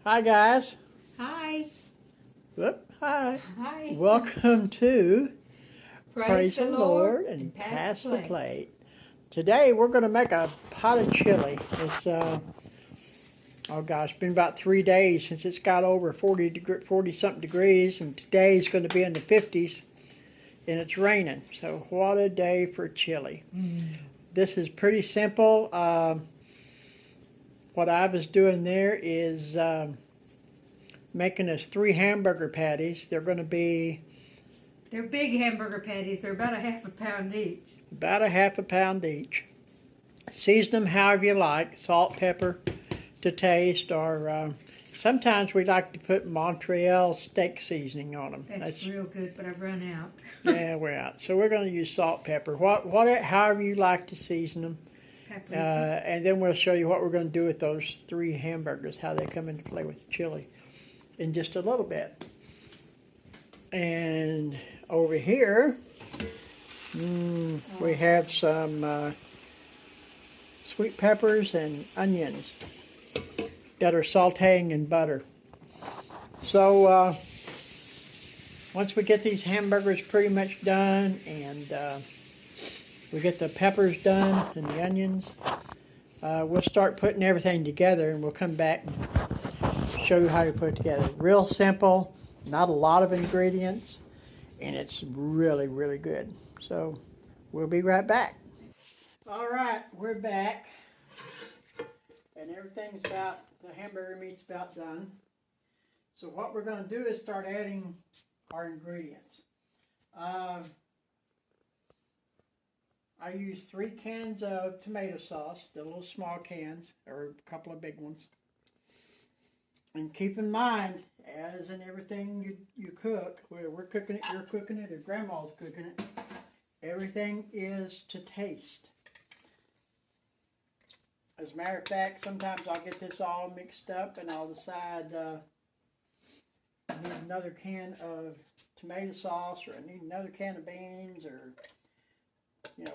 Hi guys. Hi. Whoop, hi. Hi. Welcome to Praise the Lord and Pass the plate. Plate. Today we're going to make a pot of chili. It's been about 3 days since it's got over 40 something degrees, and today is going to be in the 50s and it's raining. So what a day for chili. This is pretty simple. What I was doing there is making us 3 hamburger patties. They're going to be... They're big hamburger patties. They're about a half a pound each. About a half a pound each. Season them however you like. Salt, pepper to taste, or sometimes we like to put Montreal steak seasoning on them. That's real good, but I've run out. Yeah, we're out. So we're going to use salt, pepper, however you like to season them. And then we'll show you what we're going to do with those 3 hamburgers, how they come into play with the chili in just a little bit. And over here, we have some sweet peppers and onions that are sauteing in butter. So once we get these hamburgers pretty much done, and we get the peppers done and the onions, we'll start putting everything together, and we'll come back and show you how to put it together. Real simple, not a lot of ingredients, and it's really, really good. So we'll be right back. All right, we're back, and the hamburger meat's about done. So what we're going to do is start adding our ingredients. I use 3 cans of tomato sauce, the little small cans, or a couple of big ones. And keep in mind, as in everything you cook, whether we're cooking it, you're cooking it, or Grandma's cooking it, everything is to taste. As a matter of fact, sometimes I'll get this all mixed up and I'll decide I need another can of tomato sauce, or I need another can of beans, or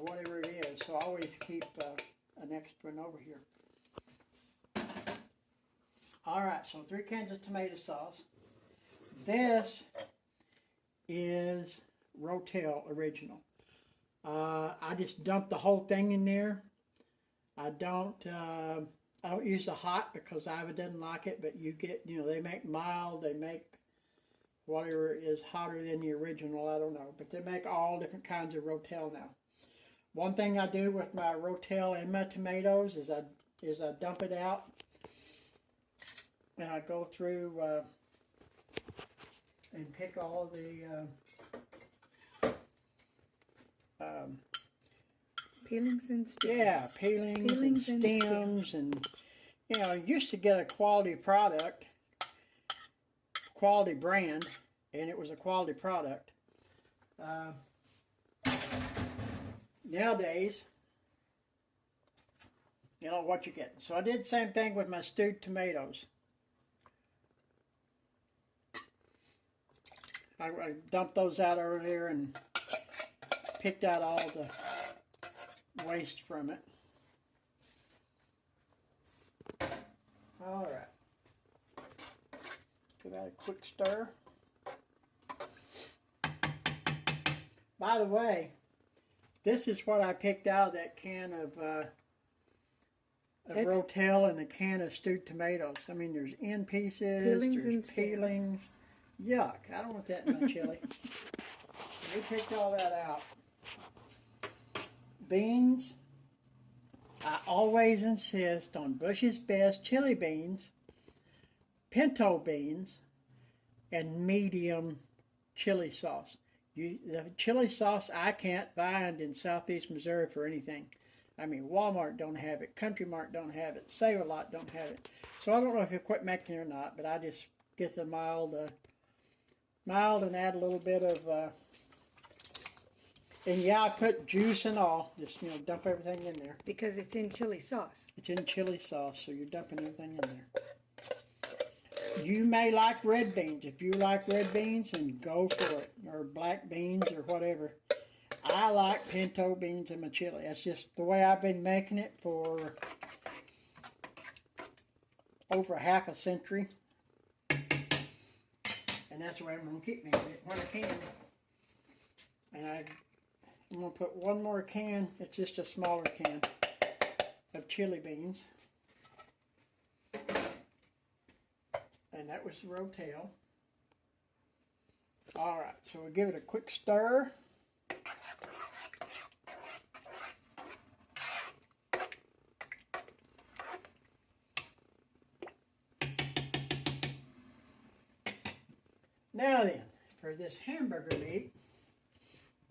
whatever it is. So I always keep an extra one over here. Alright, so 3 cans of tomato sauce. This is Rotel original. I just dump the whole thing in there. I don't use the hot because Ivy doesn't like it, but you get, they make mild, they make whatever is hotter than the original, I don't know. But they make all different kinds of Rotel now. One thing I do with my Rotel and my tomatoes is I dump it out, and I go through and pick all the Peelings and stems. yeah, peelings and stems, and you used to get a quality product, quality brand, and it was a quality product. Nowadays, you know what you're getting. So I did the same thing with my stewed tomatoes. I dumped those out earlier and picked out all the waste from it. All right. Give that a quick stir. By the way, this is what I picked out of that can of Rotel and a can of stewed tomatoes. I mean, there's end pieces, there's peelings. Yuck, I don't want that in my chili. We picked all that out. Beans, I always insist on Bush's Best chili beans, pinto beans, and medium chili sauce. The chili sauce I can't find in southeast Missouri for anything. I mean, Walmart don't have it, Country Mart don't have it, Save-A-Lot don't have it. So I don't know if you quit making it or not, but I just get the mild and add a little bit of, and yeah, I put juice and all, just, dump everything in there. Because it's in chili sauce. It's in chili sauce, so you're dumping everything in there. You may like red beans. If you like red beans, then go for it. Or black beans or whatever. I like pinto beans in my chili. That's just the way I've been making it for over half a century. And that's where I'm going to keep making it when I can. And I'm going to put one more can, it's just a smaller can, of chili beans. And that was the Rotel. Alright, so we'll give it a quick stir. Now then, for this hamburger meat,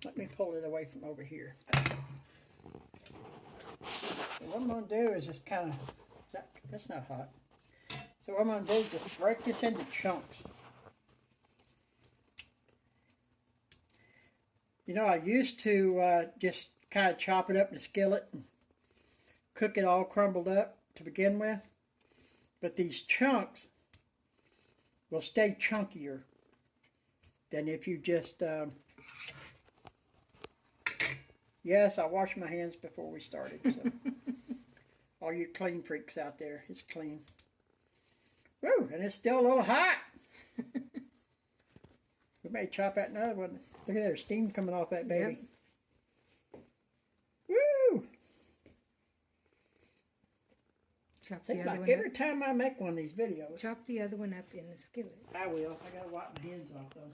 let me pull it away from over here. So what I'm going to do is just kind of, that's not hot. So what I'm going to do is just break this into chunks. You know, I used to just kind of chop it up in a skillet and cook it all crumbled up to begin with. But these chunks will stay chunkier than if you just... Yes, I washed my hands before we started. So. All you clean freaks out there, it's clean. Woo, and it's still a little hot. We may chop out another one. Look at that, steam coming off that baby. Yep. Woo! Seems like every time I make one of these videos. Chop the other one up in the skillet. I will. I gotta wipe my hands off though.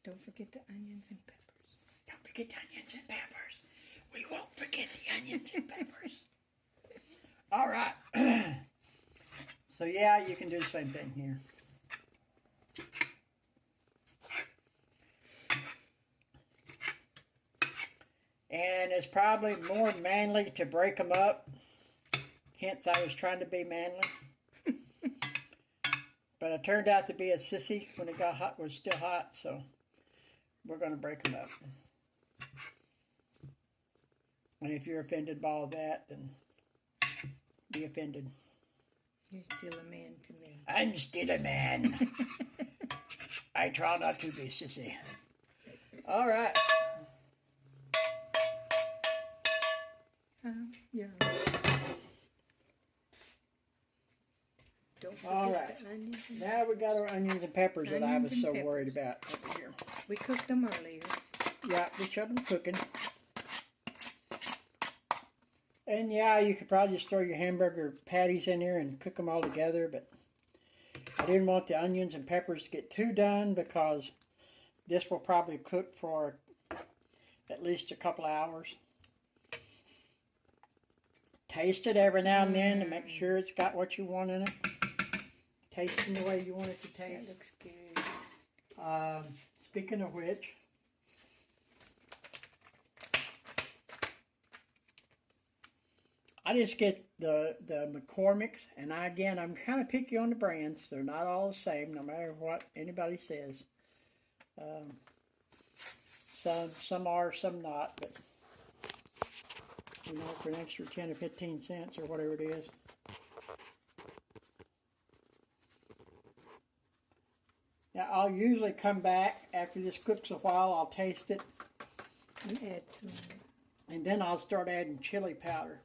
Don't forget the onions and peppers. Don't forget the onions and peppers. We won't forget the onions and peppers. All right. So yeah, you can do the same thing here. And it's probably more manly to break them up. Hence, I was trying to be manly. But I turned out to be a sissy when it got hot. It was still hot, so we're going to break them up. And if you're offended by all that, then be offended. You're still a man to me. I'm still a man. I try not to be sissy. All right. Yeah. Don't forget all right. the onions. Now we got our onions and peppers that I was so worried about over here. We cooked them earlier. Yeah, we showed them cooking. And yeah, you could probably just throw your hamburger patties in there and cook them all together, but I didn't want the onions and peppers to get too done because this will probably cook for at least a couple of hours. Taste it every now and then to make sure it's got what you want in it. Taste it the way you want it to taste. That looks good. Speaking of which, I just get the McCormicks, and I'm kind of picky on the brands. They're not all the same, no matter what anybody says. Some are, some not, but you know, for an extra 10 or 15 cents or whatever it is. Now, I'll usually come back after this cooks a while. I'll taste it. And add some. And then I'll start adding chili powder.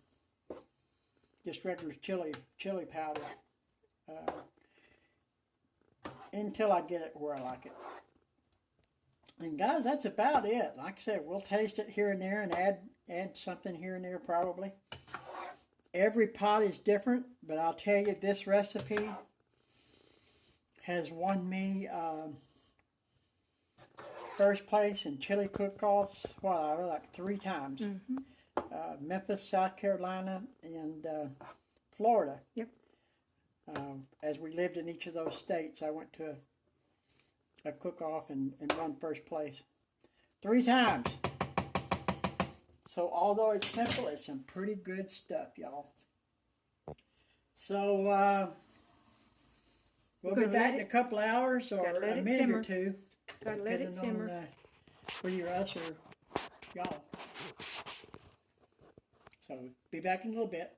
Just regular chili powder. Until I get it where I like it. And guys, that's about it. Like I said, we'll taste it here and there and add something here and there probably. Every pot is different, but I'll tell you, this recipe has won me first place in chili cook-offs, like 3 times. Mm-hmm. Memphis, South Carolina, and Florida. Yep. As we lived in each of those states, I went to a cook-off and won first place 3 times. So although it's simple, it's some pretty good stuff, y'all. So we'll be back in a couple hours or a minute or two. Gotta let it simmer. On, whether you're us or y'all. So be back in a little bit.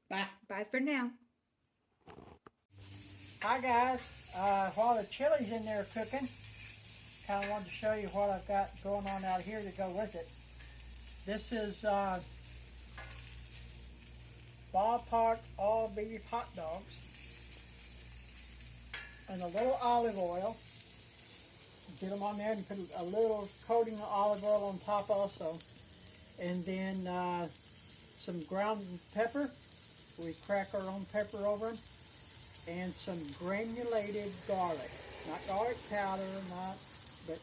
Bye. Bye for now. Hi guys. While the chili's in there cooking, kind of wanted to show you what I've got going on out here to go with it. This is ballpark all beef hot dogs. and a little olive oil. Get them on there and put a little coating of olive oil on top also. And then some ground pepper. We crack our own pepper over them. And some granulated garlic. Not garlic powder, but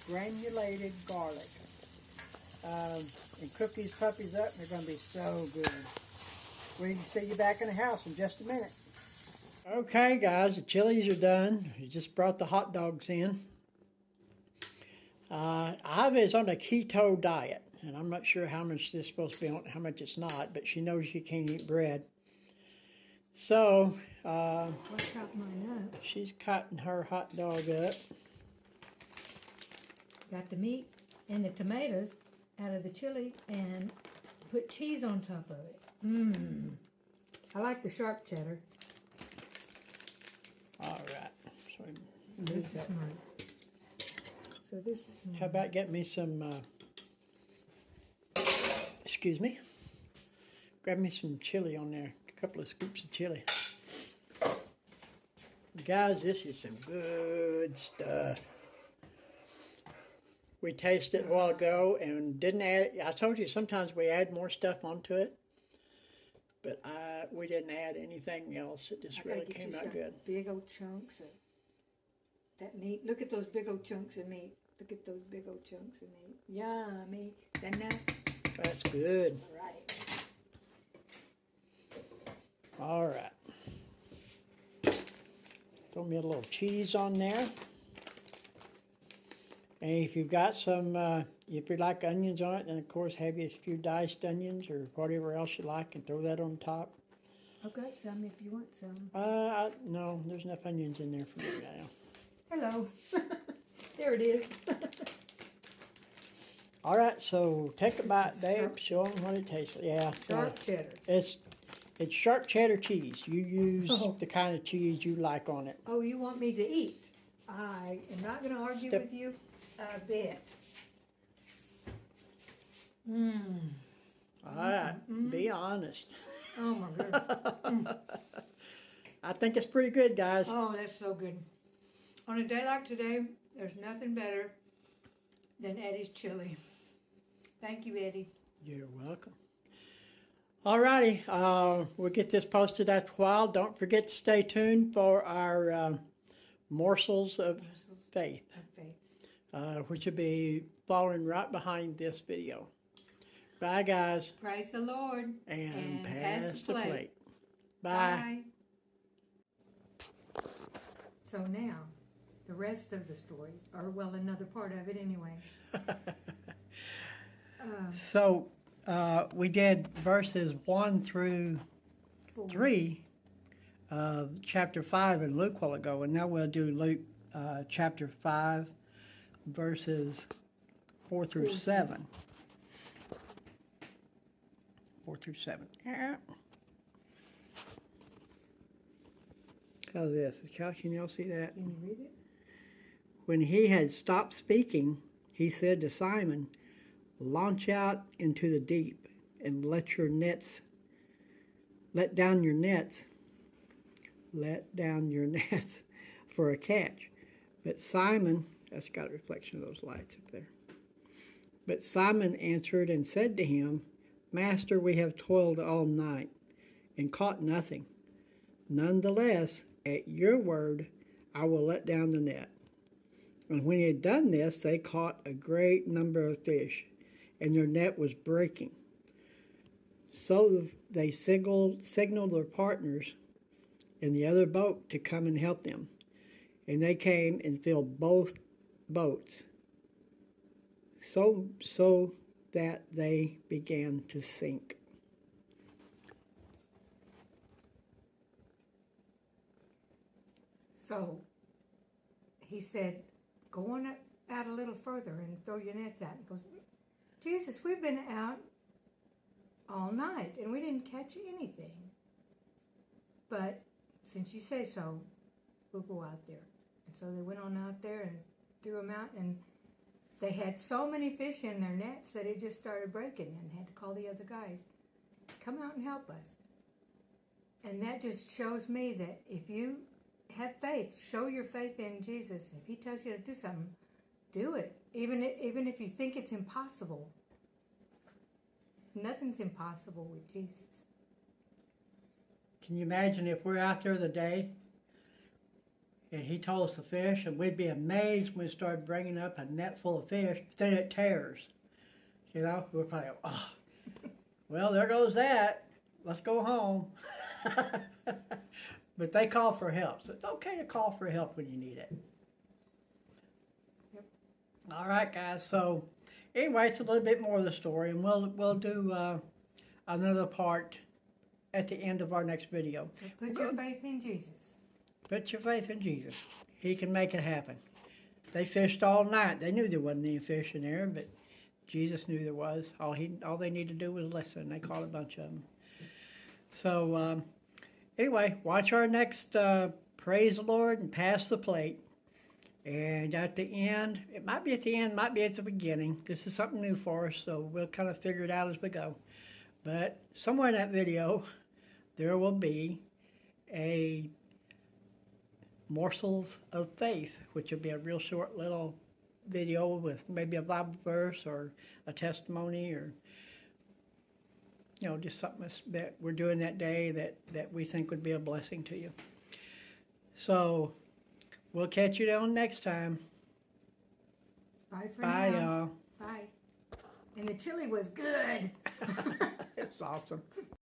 granulated garlic. And cook these puppies up, and they're going to be so good. We can see you back in the house in just a minute. Okay, guys, the chilies are done. We just brought the hot dogs in. Ivy is on a keto diet, and I'm not sure how much this is supposed to be on, how much it's not, but she knows she can't eat bread. So, Let's chop mine up. she's cutting her hot dog up. Got the meat and the tomatoes out of the chili and put cheese on top of it. Mmm. I like the sharp cheddar. All right. So This is mine. So this is mine. how about getting me some, excuse me, grab me some chili on there, a couple of scoops of chili. Guys, this is some good stuff. We tasted it a while ago and didn't add, I told you sometimes we add more stuff onto it, but we didn't add anything else. It just really came out good. Big old chunks of that meat. Look at those big old chunks of meat. Look at those big old chunks of meat. Yummy. That's good. All right. All right. Throw me a little cheese on there. And if you've got some, if you like onions on it, then of course have you a few diced onions or whatever else you like and throw that on top. I've got some if you want some. No, there's enough onions in there for me now. Hello. There it is. All right, so take a bite, Dave. Show them what it tastes like. Yeah. Sharp cheddar. It's sharp cheddar cheese. You use the kind of cheese you like on it. Oh, you want me to eat? I am not going to argue with you a bit. Mmm. All right, be honest. Oh my goodness. I think it's pretty good, guys. Oh, that's so good. On a day like today, there's nothing better than Eddie's chili. Thank you, Eddie. You're welcome. All righty, we'll get this posted after a while. Don't forget to stay tuned for our morsels of faith, which will be following right behind this video. Bye, guys. Praise the Lord. And pass the plate. Bye. So now, the rest of the story, or well, another part of it anyway. So we did verses 1 through 3 of chapter 5 in Luke a while ago, and now we'll do Luke chapter 5, verses 4 through 7. 4 through 7. How's this? Can y'all see that? Can you read it? When he had stopped speaking, he said to Simon, "Launch out into the deep and let down your nets for a catch." But Simon, that's got a reflection of those lights up there. But Simon answered and said to him, "Master, we have toiled all night and caught nothing. Nonetheless, at your word, I will let down the net." And when he had done this, they caught a great number of fish, and their net was breaking. So they signaled their partners in the other boat to come and help them. And they came and filled both boats, so that they began to sink. So he said, "Go on out a little further and throw your nets out." He goes, "Jesus, we've been out all night and we didn't catch anything. But since you say so, we'll go out there." And so they went on out there and threw them out, and they had so many fish in their nets that it just started breaking, and had to call the other guys, "Come out and help us." And that just shows me that if you have faith. Show your faith in Jesus. If He tells you to do something, do it. Even if you think it's impossible. Nothing's impossible with Jesus. Can you imagine if we're out there the day and He told us to fish, and we'd be amazed when we started bringing up a net full of fish, then it tears. You know, we're probably, oh, well, there goes that. Let's go home. But they call for help, so it's okay to call for help when you need it. Yep. All right, guys. So, anyway, it's a little bit more of the story, and we'll do another part at the end of our next video. So put your faith in Jesus. Put your faith in Jesus. He can make it happen. They fished all night. They knew there wasn't any fish in there, but Jesus knew there was. All they needed to do was listen. They caught a bunch of them. So, anyway, watch our next Praise the Lord and Pass the Plate. And at the end, it might be at the end, might be at the beginning. This is something new for us, so we'll kind of figure it out as we go. But somewhere in that video, there will be a Morsels of Faith, which will be a real short little video with maybe a Bible verse or a testimony, or you know, just something that we're doing that day that we think would be a blessing to you. So we'll catch you down next time. Bye for Bye, now. y'all. Bye. And the chili was good. It's awesome.